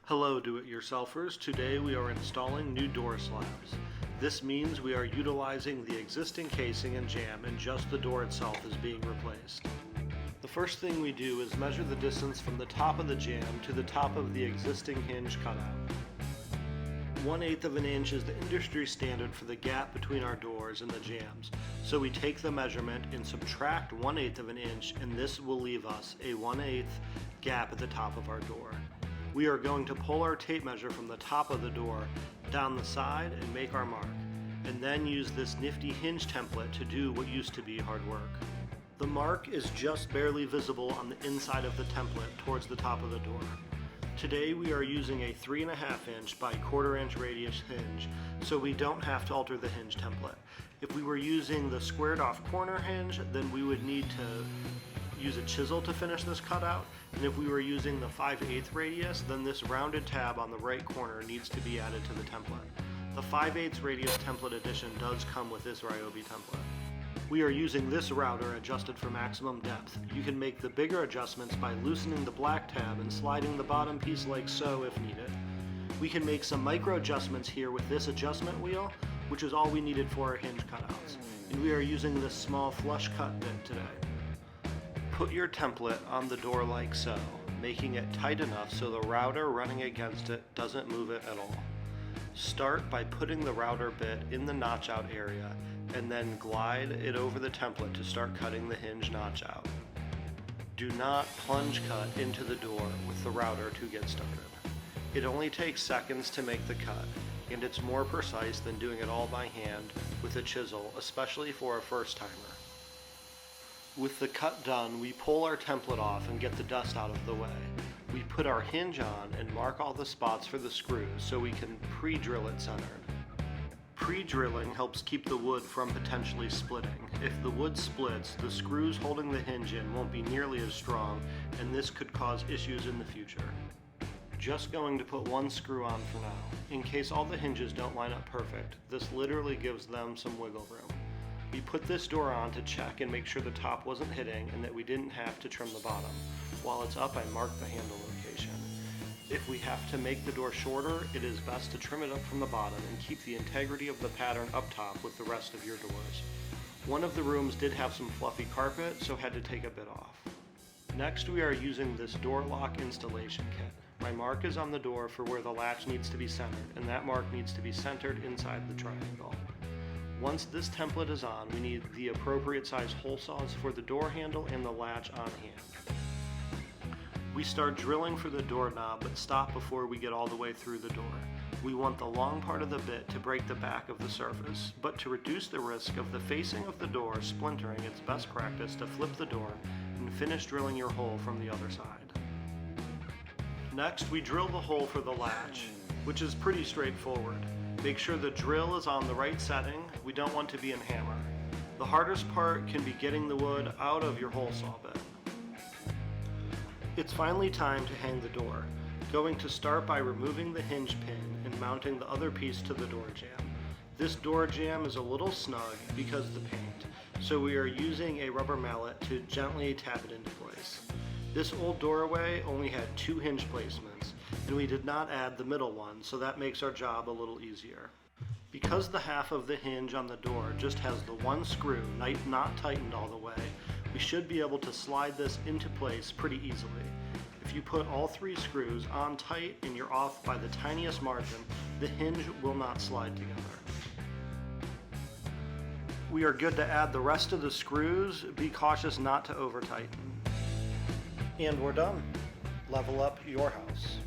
Hello do-it-yourselfers. Today we are installing new door slabs. This means we are utilizing the existing casing and jamb and just the door itself is being replaced. The first thing we do is measure the distance from the top of the jamb to the top of the existing hinge cutout. 1/8 of an inch is the industry standard for the gap between our doors and the jambs. So we take the measurement and subtract 1/8 of an inch, and this will leave us a 1/8 gap at the top of our door. We are going to pull our tape measure from the top of the door down the side and make our mark, and then use this nifty hinge template to do what used to be hard work. The mark is just barely visible on the inside of the template towards the top of the door. Today we are using a 3.5 inch by 1/4 inch radius hinge, so we don't have to alter the hinge template. If we were using the squared off corner hinge, then we would need to use a chisel to finish this cutout, and if we were using the 5/8 radius, then this rounded tab on the right corner needs to be added to the template. The 5/8 radius template edition does come with this Ryobi template. We are using this router adjusted for maximum depth. You can make the bigger adjustments by loosening the black tab and sliding the bottom piece like so if needed. We can make some micro adjustments here with this adjustment wheel, which is all we needed for our hinge cutouts. And we are using this small flush cut bit today. Put your template on the door like so, making it tight enough so the router running against it doesn't move it at all. Start by putting the router bit in the notch out area and then glide it over the template to start cutting the hinge notch out. Do not plunge cut into the door with the router to get started. It only takes seconds to make the cut, and it's more precise than doing it all by hand with a chisel, especially for a first timer. With the cut done, we pull our template off and get the dust out of the way. We put our hinge on and mark all the spots for the screws so we can pre-drill it centered. Pre-drilling helps keep the wood from potentially splitting. If the wood splits, the screws holding the hinge in won't be nearly as strong, and this could cause issues in the future. Just going to put one screw on for now. In case all the hinges don't line up perfect, this literally gives them some wiggle room. We put this door on to check and make sure the top wasn't hitting and that we didn't have to trim the bottom. While it's up, I mark the handle location. If we have to make the door shorter, it is best to trim it up from the bottom and keep the integrity of the pattern up top with the rest of your doors. One of the rooms did have some fluffy carpet, so had to take a bit off. Next, we are using this door lock installation kit. My mark is on the door for where the latch needs to be centered, and that mark needs to be centered inside the triangle. Once this template is on, we need the appropriate size hole saws for the door handle and the latch on hand. We start drilling for the doorknob, but stop before we get all the way through the door. We want the long part of the bit to break the back of the surface, but to reduce the risk of the facing of the door splintering, it's best practice to flip the door and finish drilling your hole from the other side. Next, we drill the hole for the latch, which is pretty straightforward. Make sure the drill is on the right setting. We don't want to be in hammer. The hardest part can be getting the wood out of your hole saw bit. It's finally time to hang the door. Going to start by removing the hinge pin and mounting the other piece to the door jamb. This door jamb is a little snug because of the paint, so we are using a rubber mallet to gently tap it into place. This old doorway only had 2 hinge placements, and we did not add the middle one, so that makes our job a little easier. Because the half of the hinge on the door just has the one screw not tightened all the way, we should be able to slide this into place pretty easily. If you put all 3 screws on tight and you're off by the tiniest margin, the hinge will not slide together. We are good to add the rest of the screws. Be cautious not to over tighten. And we're done. Level up your house.